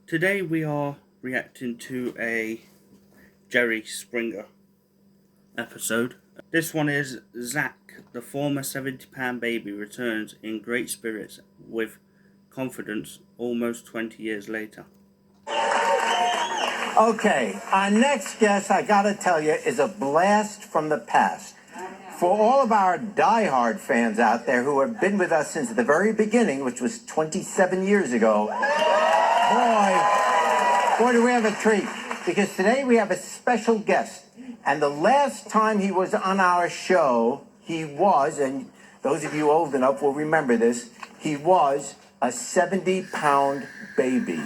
Today we are reacting to a Jerry Springer episode. This one is Zach, the former 70-pound baby, returns in great spirits with confidence almost 20 years later. Okay, our next guest, I gotta tell you, is a blast from the past. For all of our diehard fans out there who have been with us since the very beginning, which was 27 years ago, boy, do we have a treat. Because today we have a special guest. And the last time he was on our show, he was, and those of you old enough will remember this, he was a 70-pound baby.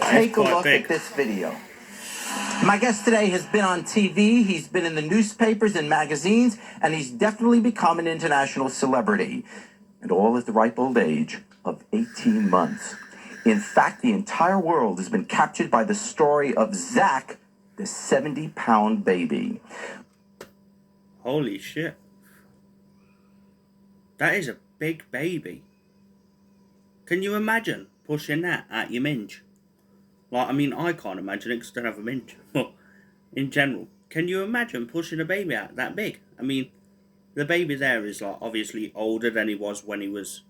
Take a look at this video. My guest today has been on TV, he's been in the newspapers and magazines, and he's definitely become an international celebrity. And all at the ripe old age of 18 months. In fact, the entire world has been captured by the story of Zach, the 70-pound baby. Holy shit. That is a big baby. Can you imagine pushing that at your minge? Like, I mean, I can't imagine it because I don't have a minge. But in general, can you imagine pushing a baby out that big? I mean, the baby there is, like, obviously older than he was when he was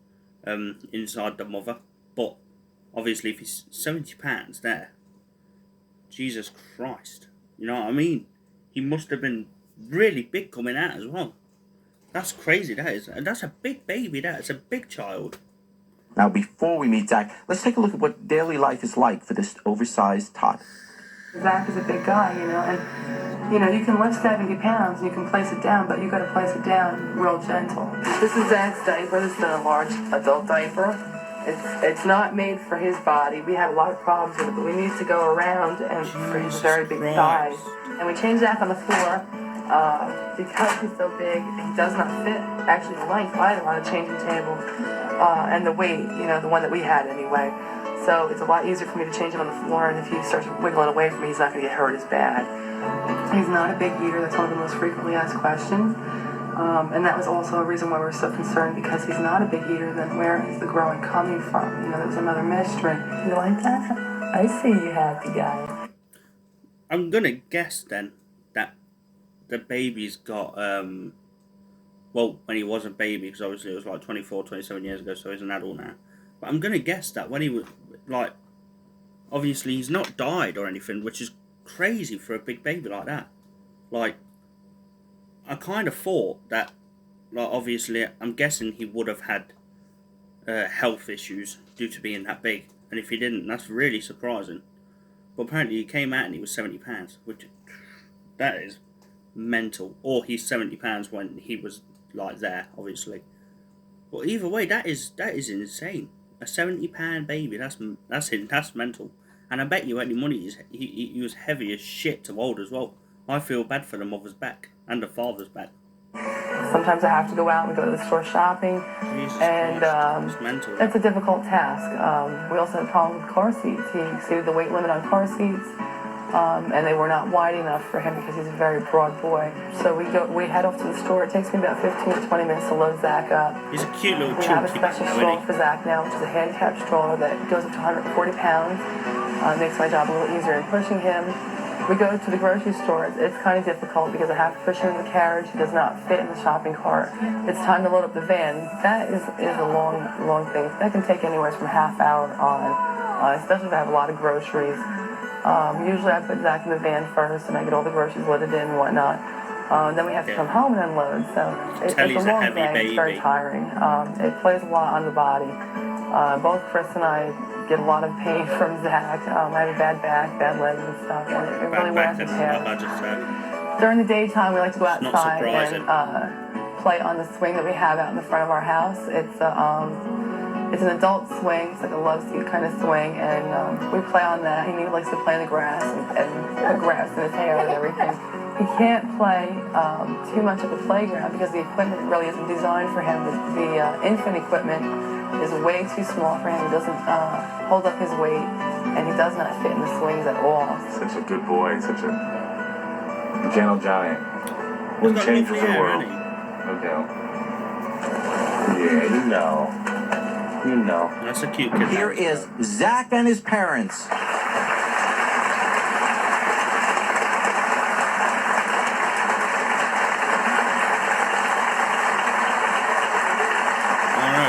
inside the mother. But obviously, if he's 70 pounds there, Jesus Christ, you know what I mean? He must have been really big coming out as well. That's crazy, that is. And that's a big baby, that. It's a big child. Now, before we meet Zach, let's take a look at what daily life is like for this oversized tot. Zach is a big guy, and, you can lift 70 pounds and you can place it down, but you got to place it down real gentle. This is Zach's diaper. This is a large adult diaper. It's not made for his body. We have a lot of problems with it, but we need to go around and for his very big size. And we changed Zach on the floor because he's so big. He does not fit actually the length either on a changing table and the weight, the one that we had anyway. So it's a lot easier for me to change him on the floor, and if he starts wiggling away from me, he's not going to get hurt as bad. He's not a big eater. That's one of the most frequently asked questions. And that was also a reason why we're so concerned, because he's not a big eater, then where is the growing coming from? That was another mystery. You like that? I see you happy guy. I'm going to guess then that the baby's got, well, when he was a baby, because obviously it was like 24, 27 years ago, so he's an adult now. But I'm going to guess that when he was, like, obviously he's not died or anything, which is crazy for a big baby like that. Like, I kind of thought that, like, obviously, I'm guessing he would have had health issues due to being that big. And if he didn't, that's really surprising. But apparently he came out and he was 70 pounds, which, that is mental. Or he's 70 pounds when he was, like, there, obviously. But either way, that is insane. A 70-pound baby, that's mental. And I bet you any money, he was heavy as shit to hold as well. I feel bad for the mother's back and the father's back. Sometimes I have to go out and go to the store shopping, and it's a difficult task. We also had a problem with car seats. He exceeded the weight limit on car seats, and they were not wide enough for him because he's a very broad boy. So we head off to the store. It takes me about 15 to 20 minutes to load Zach up. He's a cute little We have a special stroller for Zach now, which is a handicapped stroller that goes up to 140 pounds. Makes my job a little easier in pushing him. We go to the grocery store. It's kind of difficult because I have to push him in the carriage. He does not fit in the shopping cart. It's time to load up the van. That is a long thing. That can take anywhere from a half hour on, especially if I have a lot of groceries. Usually I put Zach in the van first and I get all the groceries loaded in and whatnot. Then we have to come home and unload. So it's a long day. It's very tiring. It plays a lot on the body. Both Chris and I get a lot of pain from Zach. I have a bad back, bad legs and stuff, and it really wears his hair. During the daytime, we like to go outside and play on the swing that we have out in the front of our house. It's an adult swing. It's like a love seat kind of swing, and we play on that. He likes to play in the grass and put grass in his hair and everything. He can't play too much at the playground because the equipment really isn't designed for him. The infant equipment is way too small for him. He doesn't hold up his weight, and he does not fit in the swings at all. Such a good boy, such a gentle giant. Will change the world. No doubt. Yeah, You know. That's a cute kid. Here is Zach and his parents.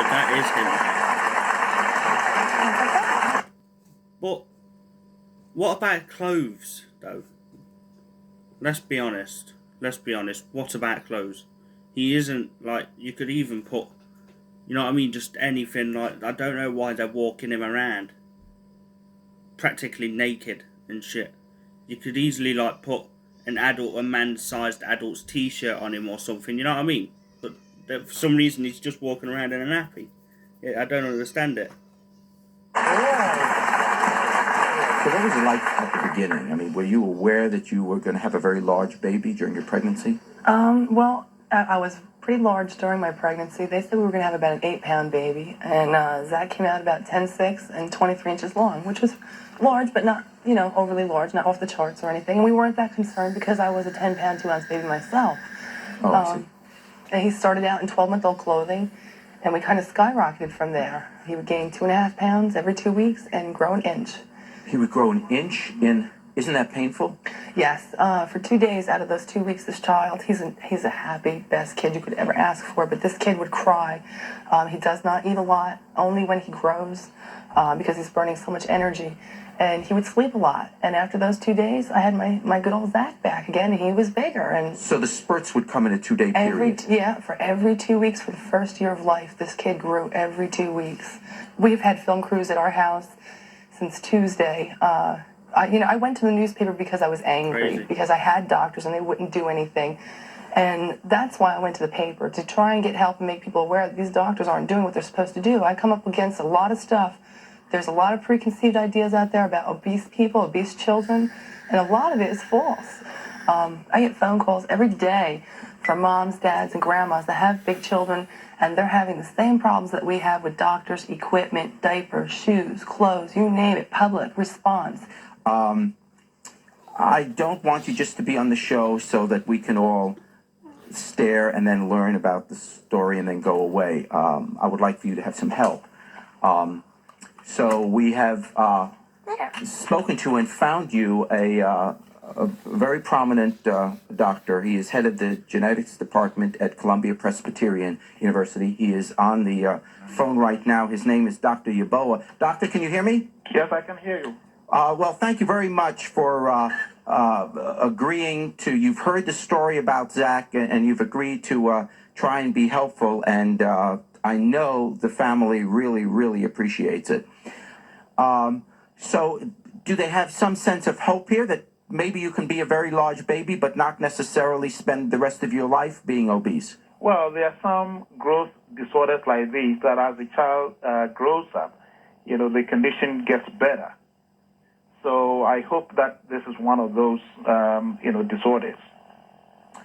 That is him. But what about clothes, though? Let's be honest. What about clothes? He isn't, like, you could even put, you know what I mean, just anything, like, I don't know why they're walking him around practically naked and shit. You could easily, like, put a man-sized adult's t-shirt on him or something, you know what I mean? But for some reason he's just walking around in a nappy. I don't understand it. So what was it like at the beginning? I mean, were you aware that you were going to have a very large baby during your pregnancy? Well, I was pretty large during my pregnancy. They said we were going to have about an 8-pound baby, and Zach came out about 10'6" and 23 inches long, which was large, but not, you know, overly large, not off the charts or anything. And we weren't that concerned because I was a 10-pound, 2-ounce baby myself. Oh, I see. And he started out in 12-month-old clothing, and we kind of skyrocketed from there. He would gain 2.5 pounds every 2 weeks and grow an inch. He would grow an inch in. Isn't that painful? Yes. For 2 days out of those 2 weeks, this child, he's a happy, best kid you could ever ask for, but this kid would cry. He does not eat a lot, only when he grows, because he's burning so much energy. And he would sleep a lot. And after those 2 days, I had my good old Zach back again, and he was bigger. And so the spurts would come in a 2-day period? For every 2 weeks for the first year of life, this kid grew every 2 weeks. We've had film crews at our house since Tuesday. I went to the newspaper because I was angry, because I had doctors and they wouldn't do anything. And that's why I went to the paper, to try and get help and make people aware that these doctors aren't doing what they're supposed to do. I come up against a lot of stuff. There's a lot of preconceived ideas out there about obese people, obese children, and a lot of it is false. I get phone calls every day from moms, dads, and grandmas that have big children, and they're having the same problems that we have with doctors, equipment, diapers, shoes, clothes, you name it, public response. I don't want you just to be on the show so that we can all stare and then learn about the story and then go away. I would like for you to have some help. So we have spoken to and found you a very prominent doctor. He is head of the genetics department at Columbia Presbyterian University. He is on the phone right now. His name is Dr. Yeboah. Doctor, can you hear me? Yes, I can hear you. Well, thank you very much for agreeing to. You've heard the story about Zach, and you've agreed to try and be helpful. And I know the family really, really appreciates it. So, do they have some sense of hope here that maybe you can be a very large baby, but not necessarily spend the rest of your life being obese? Well, there are some growth disorders like this that as the child grows up, the condition gets better. So I hope that this is one of those, disorders.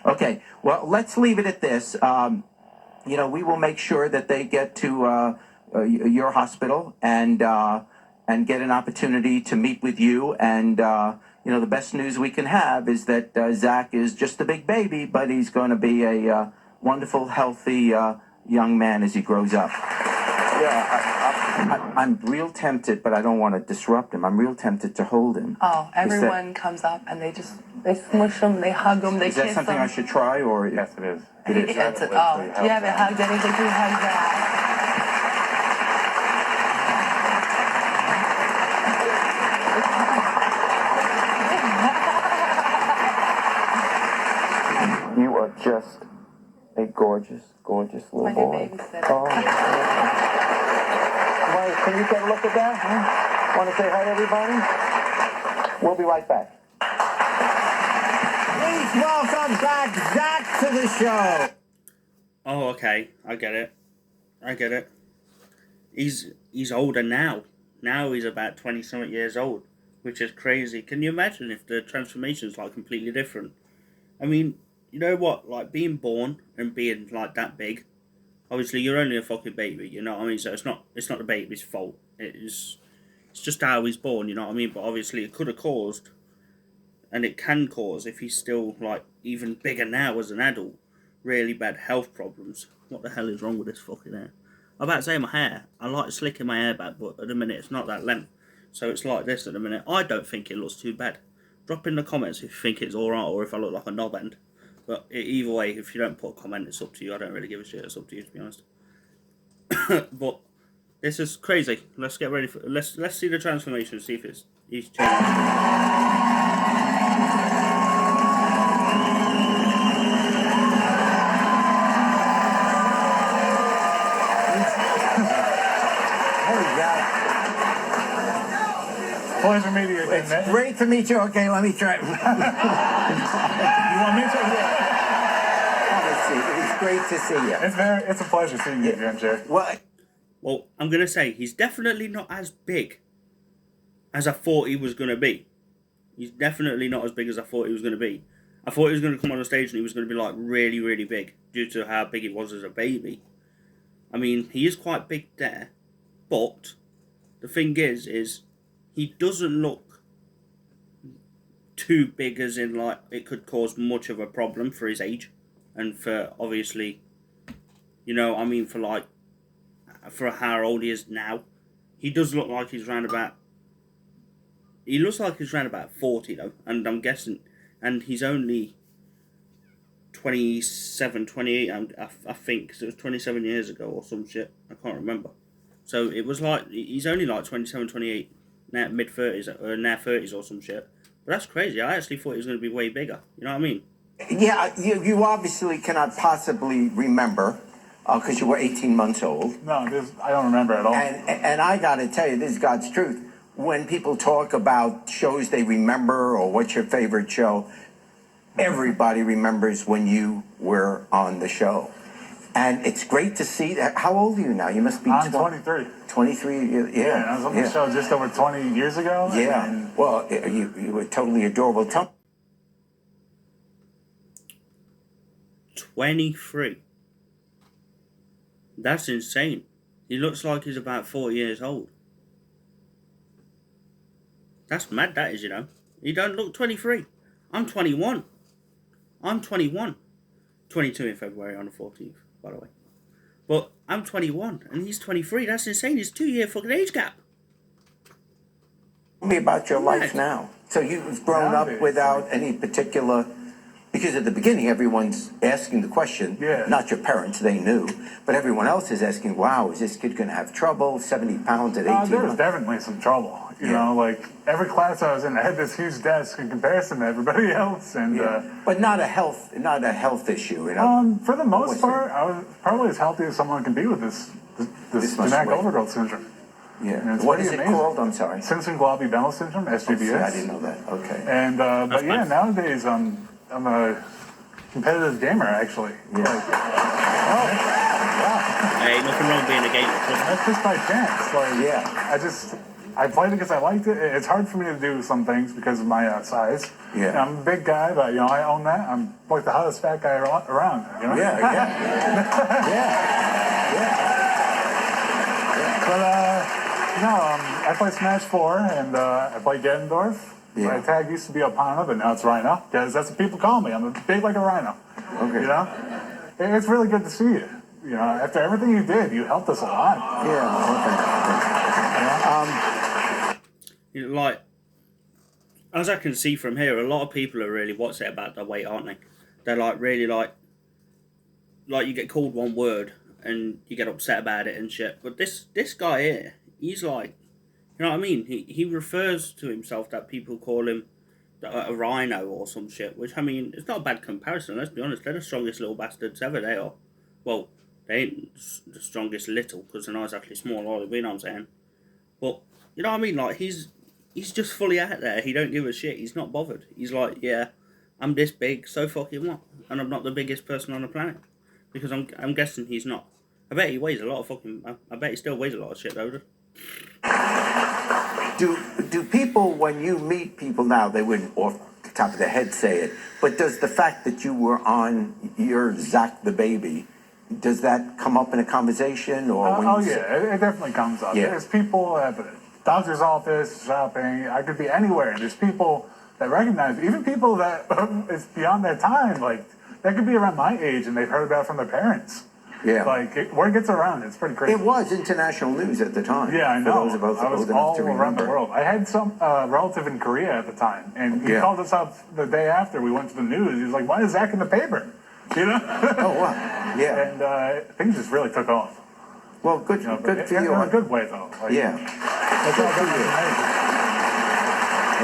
Okay. Well, let's leave it at this. We will make sure that they get to your hospital and get an opportunity to meet with you. And, the best news we can have is that Zach is just a big baby, but he's going to be a wonderful, healthy young man as he grows up. Yeah, I'm real tempted, but I don't want to disrupt him. I'm real tempted to hold him. Oh, everyone comes up and they smush him, they hug him, they kiss him. Is that something I should try, or? yes, it is. It is. Do you haven't hugged anything? You hug that. You are just a gorgeous, gorgeous little boy. Oh, well, can you get a look at that? Huh? Want to say hi to everybody? We'll be right back. Please welcome back Zach to the show. Oh, okay. I get it. He's older now. Now he's about 20-something years old, which is crazy. Can you imagine if the transformation's like completely different? I mean, you know what? Like being born and being like that big. Obviously, you're only a fucking baby. You know what I mean? So it's not the baby's fault. It's just how he's born. You know what I mean? But obviously, it could have caused, and it can cause if he's still like even bigger now as an adult, really bad health problems. What the hell is wrong with this fucking air? I'm about to say my hair. I like slicking my hair back, but at the minute it's not that length. So it's like this at the minute. I don't think it looks too bad. Drop in the comments if you think it's alright or if I look like a knob end. But either way, if you don't put a comment, it's up to you. I don't really give a shit. It's up to you, to be honest. But this is crazy. Let's get ready for. Let's see the transformation. See if he's changed. Pleasure meeting you again, It's great to meet you. Okay, let me try. You want me to? Obviously, it's great to see you. It's a pleasure seeing you again, Jay. Well, I'm gonna say he's definitely not as big as I thought he was gonna be. He's definitely not as big as I thought he was gonna be. I thought he was gonna come on the stage and he was gonna be like really, really big due to how big he was as a baby. I mean, he is quite big there, but the thing is he doesn't look too big as in like it could cause much of a problem for his age and for obviously, you know, I mean for how old he is now. He does look like he's round about, he looks like he's round about 40 though, and I'm guessing, and he's only 27, 28, I think, because it was 27 years ago or some shit, I can't remember. So it was like, he's only like 27, 28, now mid-30s, or now 30s or some shit. But that's crazy. I actually thought he was going to be way bigger. You know what I mean? Yeah, you obviously cannot possibly remember because you were 18 months old. No, I don't remember at all. And I got to tell you, this is God's truth. When people talk about shows they remember or what's your favorite show, everybody remembers when you were on the show. And it's great to see that. How old are you now? You must be I'm 23. 23, Yeah, I was on the show just over 20 years ago. Yeah, And well, you were totally adorable. 23. That's insane. He looks like he's about 40 years old. That's mad, that is, you know. He don't look 23. I'm 21. I'm 21. 22 in February on the 14th, by the way. But I'm 21 and he's 23. That's insane. It's a 2-year fucking age gap. Tell me about your life now. So you've grown up without any particular, because at the beginning everyone's asking the question, not your parents, they knew, but everyone else is asking, wow, is this kid going to have trouble, 70 pounds at 18? There was definitely some trouble. You know, like every class I was in, I had this huge desk in comparison to everybody else, and but not a health issue, you know. For the most part, I was probably as healthy as someone can be with this genetic overgrowth syndrome. Yeah. What is it called? I'm sorry. Simpson-Globby-Bennell syndrome, SGBS. I didn't know that. Okay. And but yeah, nowadays I'm a competitive gamer actually. Yeah. Hey, nothing wrong being a gamer. That's just by chance. Like, I played it because I liked it. It's hard for me to do some things because of my size. Yeah. And I'm a big guy, but you know I own that. I'm like the hottest fat guy around. You know? Yeah. But I play Smash 4 and I play Ganondorf. Yeah. My tag used to be Opana, but now it's Rhino because that's what people call me. I'm big like a rhino. Okay. You know, it's really good to see you. You know, after everything you did, you helped us a lot. Like, as I can see from here, a lot of people are really what's it about their weight, aren't they? They're like really like you get called one word and you get upset about it and shit. But this guy here, he's like, you know what I mean? He refers to himself that people call him a rhino or some shit, which I mean, it's not a bad comparison. Let's be honest, they're the strongest little bastards ever. They are. Well, they ain't the strongest little because they're not exactly small either. You know what I'm saying? But you know what I mean? Like he's just fully out there. He don't give a shit. He's not bothered. He's like, yeah, I'm this big, so fucking what? And I'm not the biggest person on the planet because I'm guessing he's not. I bet he weighs a lot of fucking. I bet he still weighs a lot of shit though. Do people, when you meet people now, they wouldn't off the top of their head say it, but does the fact that you were on your Zach the Baby, does that come up in a conversation or? It definitely comes up. Yeah. There's people at the doctor's office, shopping. I could be anywhere, and there's people that recognize, even people that it's beyond their time. Like that could be around my age, and they've heard about it from their parents. Yeah. Like, word gets around. It's pretty crazy. It was international news at the time. Yeah, I For know. those of us I was old enough all to around the remember. world. I had some relative in Korea at the time, and he Yeah. called us up the day after we went to the news. He was like, "Why is Zach in the paper?" You know? Oh, wow. Yeah. And things just really took off. Well, good, You know, good but for you. in a good way, though. Like, Yeah. That's all Good for you.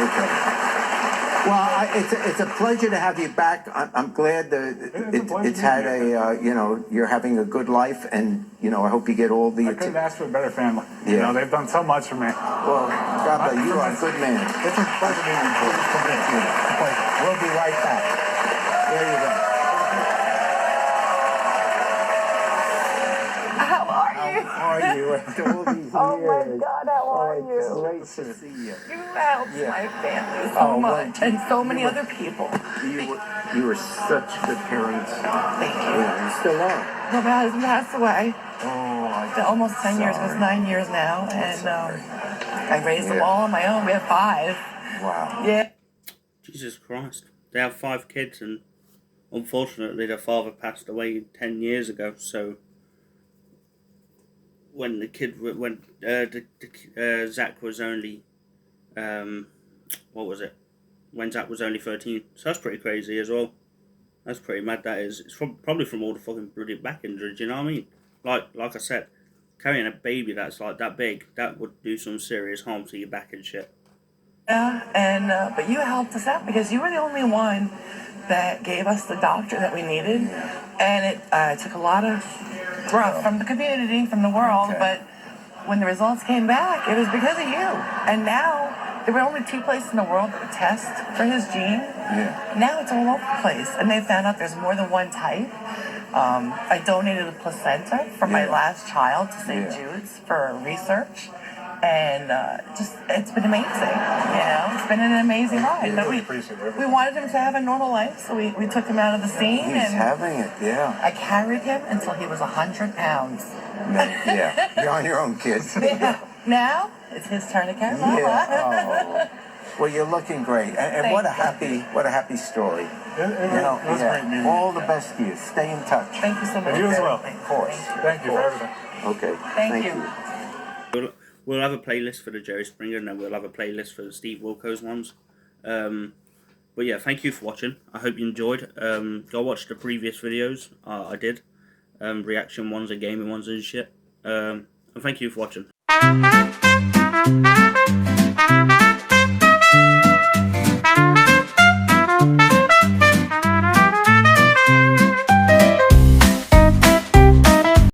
Okay. Well, it's a pleasure to have you back. I'm glad that It's a pleasure it's being had here. you know, you're having a good life, and you know, I hope you get all the. I couldn't ask for a better family. You Yeah. know, they've done so much for me. Well, God bless you. Are a good man. It's a pleasure being here. We'll be right back. There you go. How are you? How are you after all these years? Oh my God, how are It's you? great to see you. You helped Yeah. my family so Oh, well, much, and so many other people. You were such good parents. Thank You you. know, you still are. No, my husband passed away. Oh, Almost 10 years. It was Sorry. 9 years now, and sorry. I raised them Yeah. all on my own. We have 5. Wow. Yeah. Jesus Christ. They have 5 kids, and unfortunately their father passed away 10 years ago, so when the kid, Zach was only, what was it? When Zach was only 13. So that's pretty crazy as well. That's pretty mad, that is. It's probably from all the fucking bloody back injuries, you know what I mean? Like I said, carrying a baby that's like that big, that would do some serious harm to your back and shit. Yeah, and but you helped us out because you were the only one that gave us the doctor that we needed, and it took a lot of gruff from the community, from the world, Okay. but when the results came back, it was because of you. And now there were only 2 places in the world that would test for his gene. Yeah. Now it's all over the place, and they found out there's more than one type. I donated a placenta for my Yeah. last child to St. Yeah. Jude's for research, and it's been amazing. You know, it's been an amazing ride. But really appreciate it. we wanted him to have a normal life, so we took him out of the scene, He's and having it, yeah. I carried him until he was 100 pounds. Yeah. You're on your own, kids. Now it's his turn to carry Mama. Yeah. Oh. Well, you're looking great, and what a happy story. It You know, was yeah. great meeting All you. the best to you. Stay in touch. Thank you so much. And you as well. Of course. Thank you for everything. Okay. Thank you. We'll have a playlist for the Jerry Springer, and then we'll have a playlist for the Steve Wilkos ones. But yeah, thank you for watching. I hope you enjoyed. Go watch the previous videos I did. Reaction ones and gaming ones and shit. And thank you for watching.